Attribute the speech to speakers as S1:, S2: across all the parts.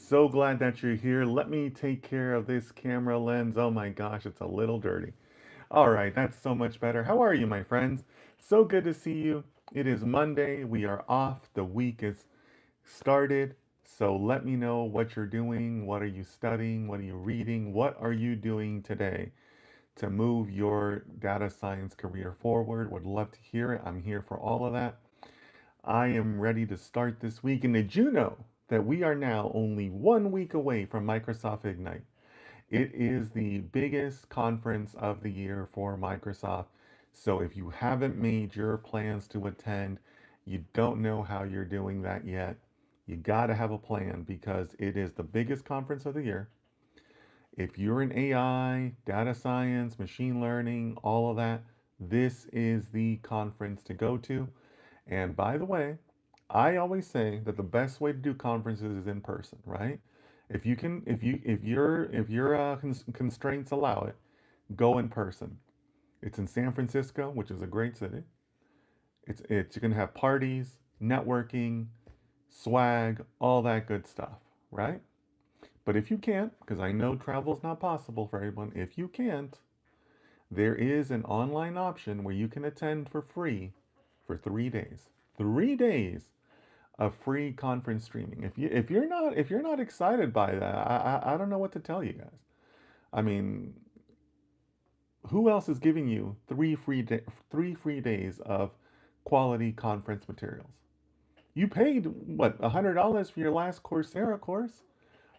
S1: So glad that you're here. Let me take care of this camera lens. Oh my gosh, it's a little dirty. All right, that's so much better. How are you, my friends? So good to see you. It is Monday. We are off. The week is started. So let me know what you're doing. What are you studying? What are you reading? What are you doing today to move your data science career forward? Would love to hear it. I'm here for all of that. I am ready to start this week. And did you know that we are now only 1 week away from Microsoft Ignite? It is the biggest conference of the year for Microsoft. So if you haven't made your plans to attend, you don't know how you're doing that yet. You got to have a plan because it is the biggest conference of the year. If you're in AI, data science, machine learning, all of that, this is the conference to go to. And by the way, I always say that the best way to do conferences is in person, right? If you can, if your constraints allow it, go in person. It's in San Francisco, which is a great city. It's you're gonna have parties, networking, swag, all that good stuff, right? But if you can't, because I know travel is not possible for everyone, if you can't, there is an online option where you can attend for free for 3 days. 3 days of free conference streaming. If you're not excited by that, I don't know what to tell you guys. I mean, who else is giving you 3 free days of quality conference materials? You paid what, $100 for your last Coursera course?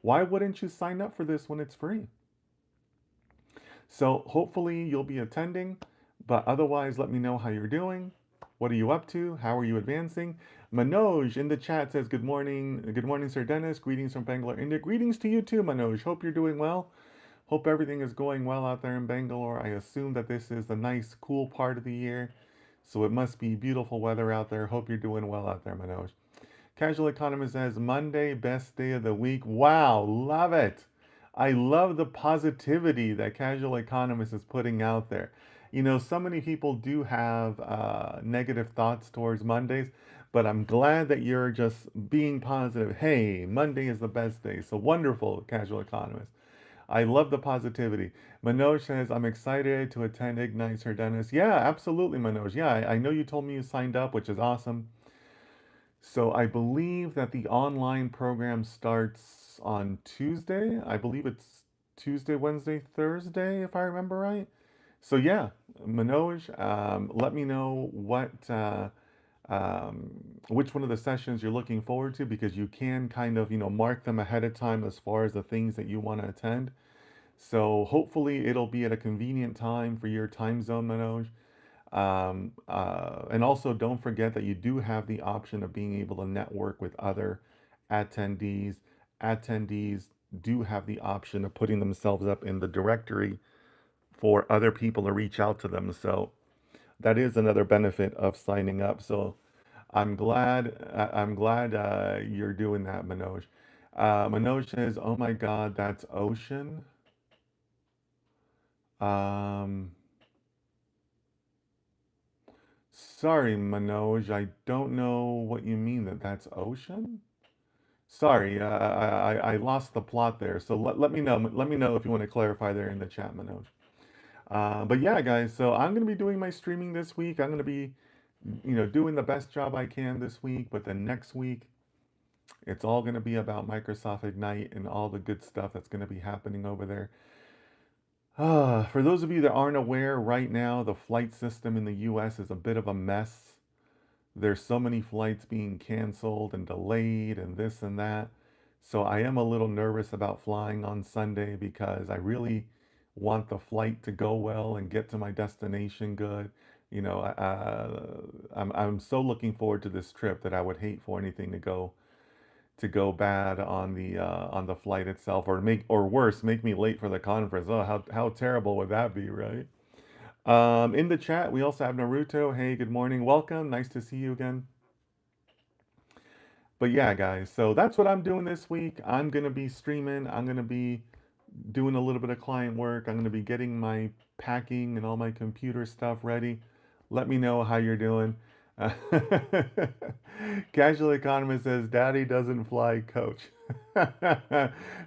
S1: Why wouldn't you sign up for this when it's free? So hopefully you'll be attending, but otherwise let me know how you're doing. What are you up to? How are you advancing? Manoj in the chat says, good morning. Good morning, Sir Dennis. Greetings from Bangalore, India. Greetings to you too, Manoj. Hope you're doing well. Hope everything is going well out there in Bangalore. I assume that this is the nice, cool part of the year. So it must be beautiful weather out there. Hope you're doing well out there, Manoj. Casual Economist says, Monday, best day of the week. Wow, love it. I love the positivity that Casual Economist is putting out there. You know, so many people do have negative thoughts towards Mondays, but I'm glad that you're just being positive. Hey, Monday is the best day. So wonderful, Casual Economist. I love the positivity. Manoj says, I'm excited to attend Ignite, Sir Dennis. Yeah, absolutely, Manoj. Yeah, I know you told me you signed up, which is awesome. So I believe that the online program starts on Tuesday. I believe it's Tuesday, Wednesday, Thursday, if I remember right. So yeah, Manoj, let me know um, which one of the sessions you're looking forward to because you can kind of, mark them ahead of time as far as the things that you want to attend. So hopefully it'll be at a convenient time for your time zone, Manoj. And also, don't forget that you do have the option of being able to network with other attendees. Attendees do have the option of putting themselves up in the directory for other people to reach out to them. So that is another benefit of signing up. So I'm glad you're doing that, Manoj. Manoj says, "Oh my God, that's ocean." Um, Sorry, Manoj, I don't know what you mean that that's ocean. Sorry, I lost the plot there. So let me know. Let me know if you want to clarify there in the chat, Manoj. But yeah, guys. So I'm gonna be doing my streaming this week. I'm gonna be, doing the best job I can this week. But then next week, it's all gonna be about Microsoft Ignite and all the good stuff that's gonna be happening over there. For those of you that aren't aware, right now the flight system in the U.S. is a bit of a mess. There's so many flights being canceled and delayed and this and that. So I am a little nervous about flying on Sunday because I really want the flight to go well and get to my destination good. I'm so looking forward to this trip that I would hate for anything to go bad on the flight itself or worse, make me late for the conference. Oh, how terrible would that be, right? In the chat, we also have Naruto. Hey, good morning. Welcome. Nice to see you again. But yeah, guys, so that's what I'm doing this week. I'm going to be streaming. I'm going to be doing a little bit of client work. I'm going to be getting my packing and all my computer stuff ready. Let me know how you're doing. Casual Economist says, "Daddy doesn't fly, Coach."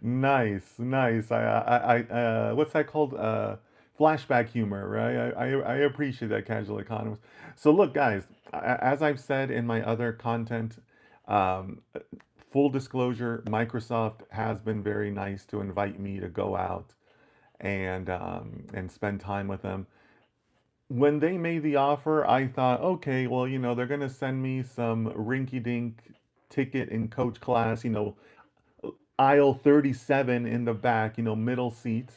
S1: Nice, nice. What's that called? Flashback humor, right? I appreciate that, Casual Economist. So look, guys, as I've said in my other content, um, full disclosure, Microsoft has been very nice to invite me to go out and spend time with them. When they made the offer, I thought, okay, well, they're gonna send me some rinky-dink ticket in coach class, aisle 37 in the back, middle seat.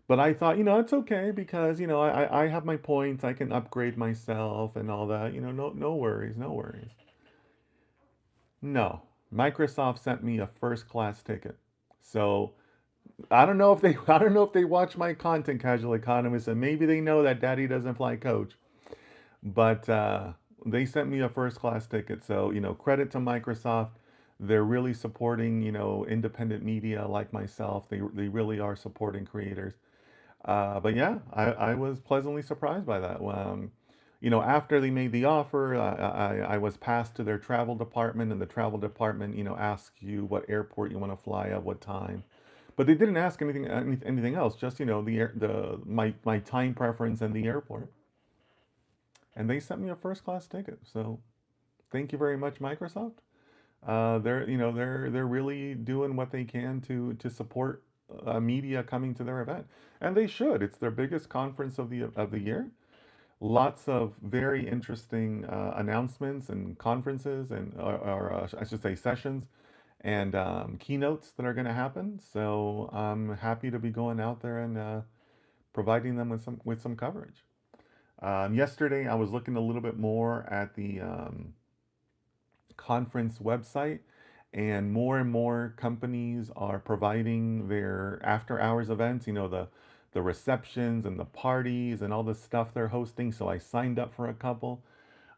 S1: But I thought, it's okay because, I have my points, I can upgrade myself and all that, no worries, no worries. No, Microsoft sent me a first class ticket. So I don't know if they watch my content, Casual Economist, and maybe they know that Daddy doesn't fly coach. But they sent me a first class ticket. So, credit to Microsoft. They're really supporting, independent media like myself. They really are supporting creators. But yeah, I was pleasantly surprised by that. After they made the offer, I was passed to their travel department, and the travel department, asks you what airport you want to fly at, what time. But they didn't ask anything else, just, my time preference and the airport. And they sent me a first class ticket. So thank you very much, Microsoft. They're really doing what they can to support media coming to their event, and they should. It's their biggest conference of the year. Lots of very interesting announcements and conferences or I should say sessions and keynotes that are going to happen. So I'm happy to be going out there and providing them with some coverage. Yesterday, I was looking a little bit more at the conference website, and more companies are providing their after hours events, the receptions and the parties and all the stuff they're hosting. So I signed up for a couple.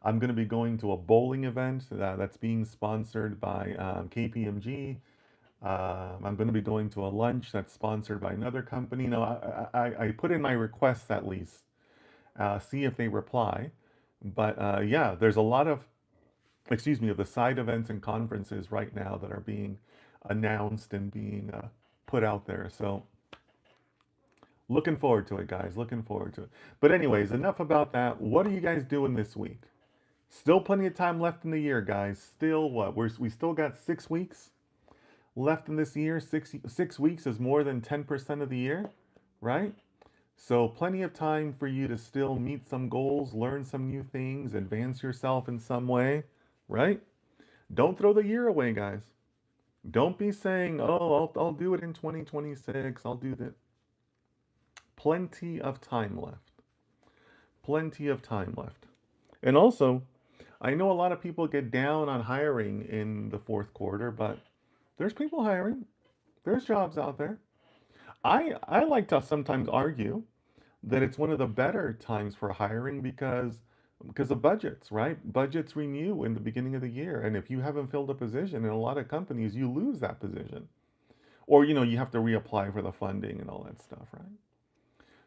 S1: I'm going to be going to a bowling event that's being sponsored by KPMG. I'm going to be going to a lunch that's sponsored by another company. I put in my requests at least, see if they reply. But yeah, there's a lot of the side events and conferences right now that are being announced and being put out there. So looking forward to it, guys. Looking forward to it. But anyways, enough about that. What are you guys doing this week? Still plenty of time left in the year, guys. Still what? We still got 6 weeks left in this year. Six weeks is more than 10% of the year, right? So plenty of time for you to still meet some goals, learn some new things, advance yourself in some way, right? Don't throw the year away, guys. Don't be saying, "Oh, I'll do it in 2026. I'll do that." Plenty of time left. Plenty of time left. And also, I know a lot of people get down on hiring in the fourth quarter, but there's people hiring. There's jobs out there. I like to sometimes argue that it's one of the better times for hiring because of budgets, right? Budgets renew in the beginning of the year, and if you haven't filled a position in a lot of companies, you lose that position. Or you have to reapply for the funding and all that stuff, right?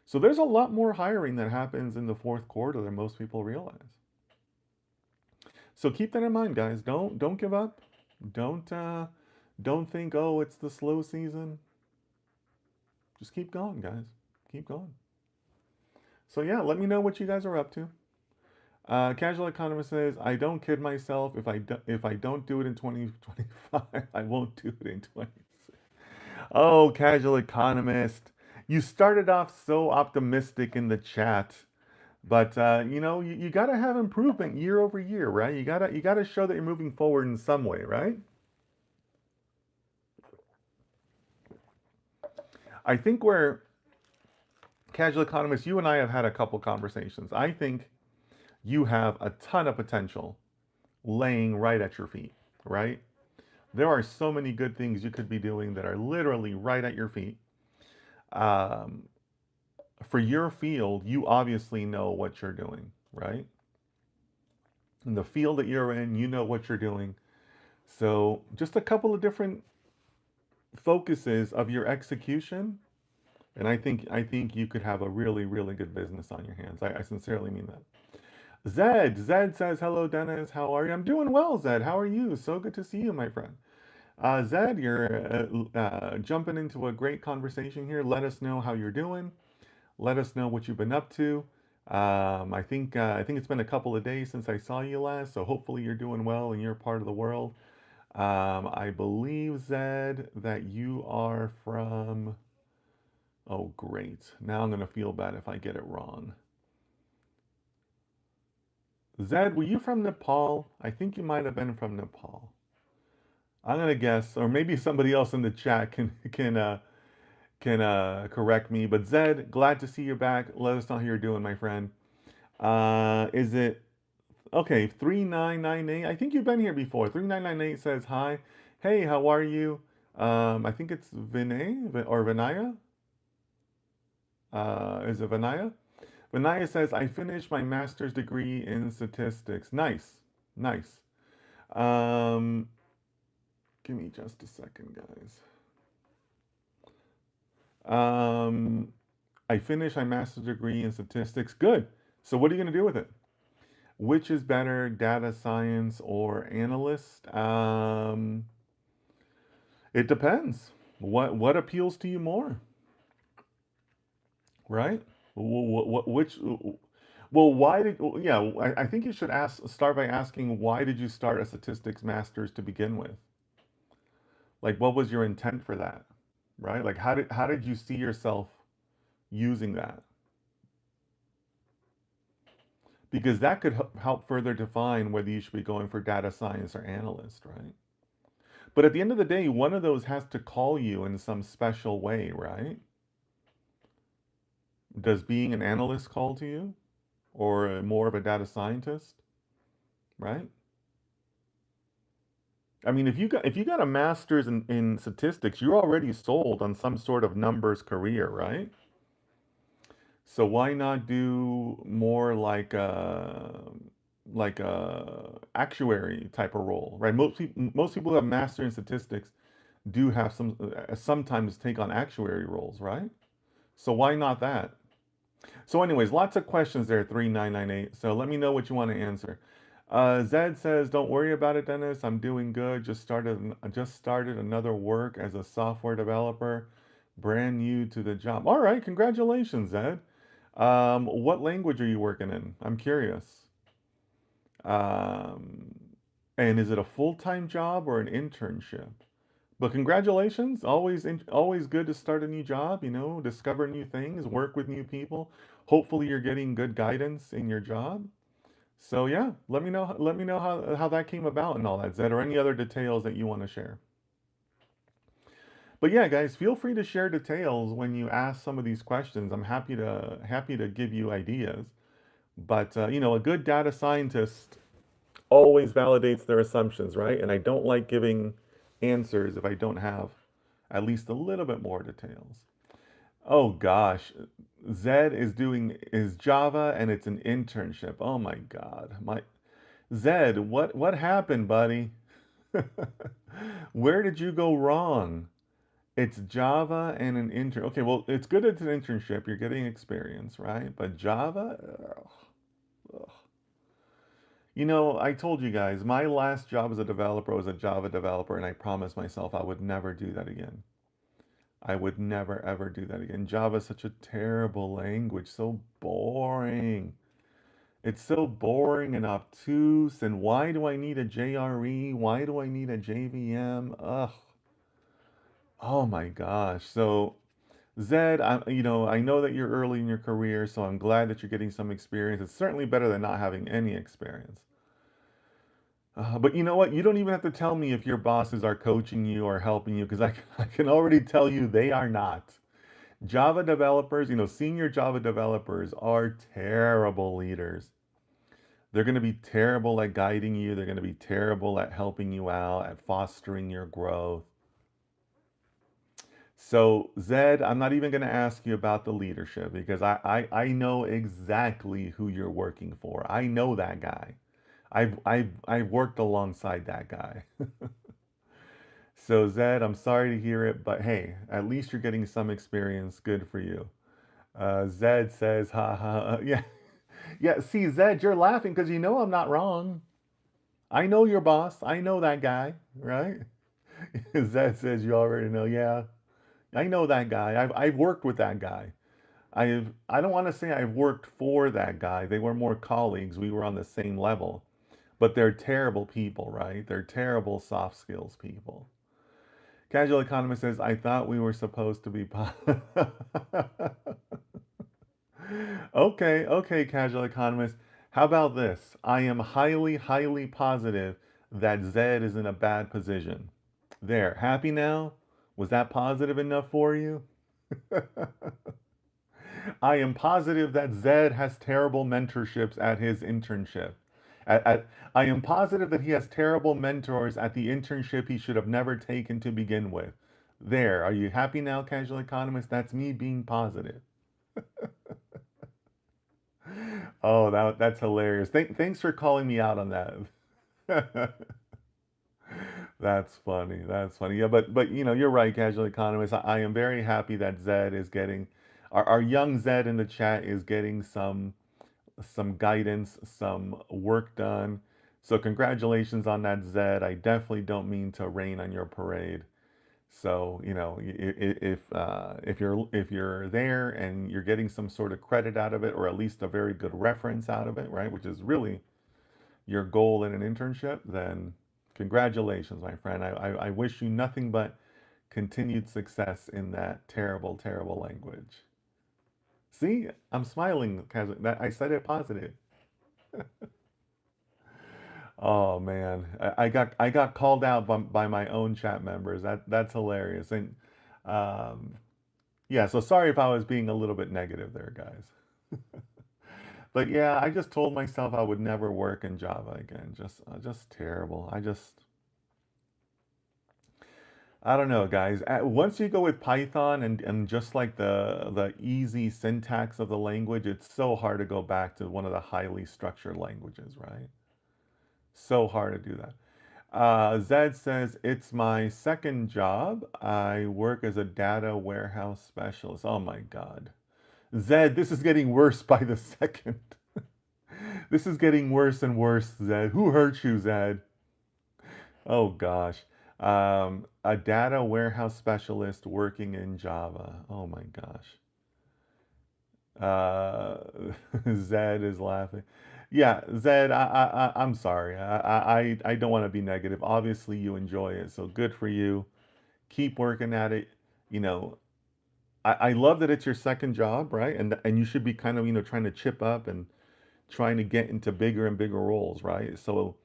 S1: So there's a lot more hiring that happens in the fourth quarter than most people realize. So keep that in mind, guys. Don't give up. Don't think, oh, it's the slow season. Just keep going, guys. Keep going. So yeah, let me know what you guys are up to. Casual Economist says, "I don't kid myself. If I don't do it in 2025, I won't do it in 2026." Oh, Casual Economist, you started off so optimistic in the chat, but you gotta have improvement year over year, right? You gotta show that you're moving forward in some way, right? I think we're Casual Economist. You and I have had a couple conversations. I think you have a ton of potential laying right at your feet, right? There are so many good things you could be doing that are literally right at your feet. Um, for your field, you obviously know what you're doing, right? In the field that you're in, you know what you're doing. So, just a couple of different focuses of your execution, and I think you could have a really, really good business on your hands. I sincerely mean that. Zed says, hello, Dennis. How are you? I'm doing well, Zed. How are you? So good to see you, my friend. Zed, you're jumping into a great conversation here. Let us know how you're doing. Let us know what you've been up to. I think it's been a couple of days since I saw you last, so hopefully you're doing well in your part of the world. I believe, Zed, that you are from. Oh, great. Now I'm gonna feel bad if I get it wrong. Zed, were you from Nepal? I think you might have been from Nepal. I'm gonna guess, or maybe somebody else in the chat can correct me. But Zed, glad to see you back. Let us know how you're doing, my friend. Is it okay? 3998. I think you've been here before. 3998 says hi. Hey, how are you? I think it's or Vinaya. Is it Vinaya? Vinaya says I finished my master's degree in statistics. Nice, nice. Um, Give me just a second, guys. Um, I finished my master's degree in statistics. Good. So what are you going to do with it? Which is better, data science or analyst? It depends. What appeals to you more, right? Which? Well, why did? Yeah, I think you should start by asking why did you start a statistics master's to begin with? Like, what was your intent for that, right? Like, how did you see yourself using that? Because that could help further define whether you should be going for data science or analyst, right? But at the end of the day, one of those has to call you in some special way, right? Does being an analyst call to you or more of a data scientist, right? I mean, if you got a master's in statistics, you're already sold on some sort of numbers career, right? So why not do more like a actuary type of role, right? Most people who have master in statistics do have sometimes take on actuary roles, right? So why not that? So, anyways, lots of questions there, 3998. So let me know what you want to answer. Zed says, "Don't worry about it, Dennis. I'm doing good. Just started another work as a software developer, brand new to the job. All right, congratulations, Zed. What language are you working in? I'm curious. Um, and is it a full-time job or an internship? But congratulations. Always good to start a new job, discover new things, work with new people. Hopefully you're getting good guidance in your job. So yeah, let me know how that came about and all that, Zed, or any other details that you want to share. But yeah, guys, feel free to share details when you ask some of these questions. I'm happy to give you ideas. But a good data scientist always validates their assumptions, right? And I don't like giving answers if I don't have at least a little bit more details. Oh gosh, Zed is doing is Java and it's an internship. Oh my God. My Zed, what happened, buddy? Where did you go wrong? It's Java and an intern. Okay, well, it's good it's an internship. You're getting experience, right? But Java? Ugh, ugh. I told you guys, my last job as a developer was a Java developer, and I promised myself I would never do that again. I would never ever do that again. Java is such a terrible language, so boring. It's so boring and obtuse. And why do I need a JRE? Why do I need a JVM? Ugh. Oh my gosh. So Zed, I know that you're early in your career, so I'm glad that you're getting some experience. It's certainly better than not having any experience. But you know what? You don't even have to tell me if your bosses are coaching you or helping you, because I can already tell you they are not. Java developers, senior Java developers are terrible leaders. They're going to be terrible at guiding you. They're going to be terrible at helping you out, at fostering your growth. So, Zed, I'm not even going to ask you about the leadership because I know exactly who you're working for. I know that guy. I've worked alongside that guy. So, Zed, I'm sorry to hear it, but hey, at least you're getting some experience. Good for you. Zed says, ha ha. Yeah. Yeah, see, Zed, you're laughing because you know I'm not wrong. I know your boss. I know that guy, right? Zed says you already know. Yeah, I know that guy. I've worked with that guy. I don't want to say I've worked for that guy. They were more colleagues. We were on the same level. But they're terrible people, right? They're terrible soft skills people. Casual Economist says, I thought we were supposed to be. Okay, okay, Casual Economist. How about this? I am highly, highly positive that Zed is in a bad position. There, happy now? Was that positive enough for you? I am positive that Zed has terrible mentorships at his internship. I am positive that he has terrible mentors at the internship he should have never taken to begin with. There, are you happy now, Casual Economist? That's me being positive. Oh, that's hilarious. Thanks for calling me out on that. That's funny. That's funny. Yeah, but you're right, Casual Economist. I am very happy that Zed is getting our young Zed in the chat is getting some guidance, some work done. So congratulations on that, Zed. I definitely don't mean to rain on your parade. So if you're there and you're getting some sort of credit out of it, or at least a very good reference out of it, right, which is really your goal in an internship, then congratulations, my friend. I wish you nothing but continued success in that terrible, terrible language. See, I'm smiling because that I said it positive. Oh man, I got called out by my own chat members. That's hilarious. And um, yeah, so sorry if I was being a little bit negative there, guys. But yeah, I just told myself I would never work in Java again. Just terrible. I don't know, guys. Once you go with Python and just like the easy syntax of the language, it's so hard to go back to one of the highly structured languages, right? So hard to do that. Zed says, it's my second job. I work as a data warehouse specialist. Oh my God. Zed, this is getting worse by the second. This is getting worse and worse, Zed. Who hurt you, Zed? Oh gosh. A data warehouse specialist working in Java. Oh my gosh. Uh, Zed is laughing. Yeah, Zed, I'm sorry. I don't want to be negative. Obviously, you enjoy it, so good for you. Keep working at it. You know, I love that it's your second job, right? And you should be kind of, trying to chip up and trying to get into bigger and bigger roles, right? So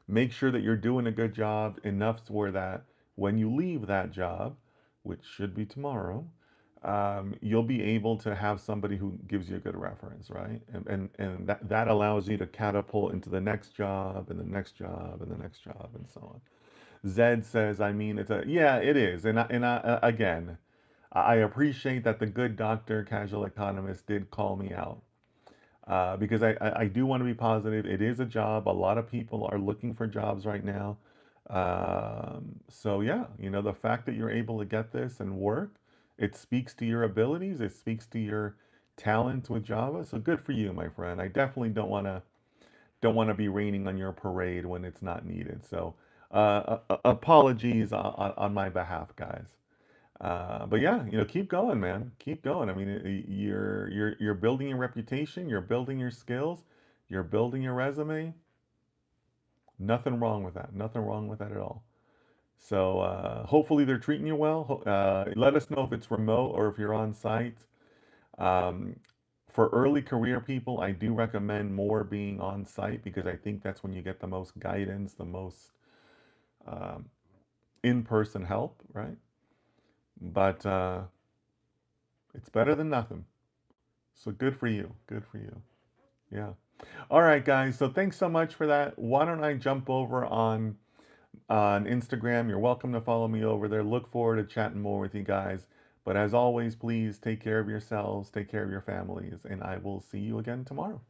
S1: make sure that you're doing a good job enough to where that when you leave that job, which should be tomorrow, you'll be able to have somebody who gives you a good reference, right? And that allows you to catapult into the next job and the next job and the next job and so on. Zed says, I mean, yeah, it is. Again, I appreciate that the good doctor, casual economist, did call me out because I do want to be positive. It is a job. A lot of people are looking for jobs right now. So yeah, the fact that you're able to get this and work, it speaks to your abilities. It speaks to your talent with Java. So good for you, my friend. I definitely don't want to be raining on your parade when it's not needed. So apologies on my behalf, guys. But yeah, keep going, man. Keep going. I mean, you're building your reputation, you're building your skills, you're building your resume. Nothing wrong with that. Nothing wrong with that at all. So hopefully they're treating you well. Let us know if it's remote or if you're on site. Um, for early career people, I do recommend more being on site because I think that's when you get the most guidance, the most um, in-person help, right? But it's better than nothing. So good for you. Good for you. Yeah. All right, guys. So thanks so much for that. Why don't I jump over on Instagram? You're welcome to follow me over there. Look forward to chatting more with you guys. But as always, please take care of yourselves, take care of your families, and I will see you again tomorrow.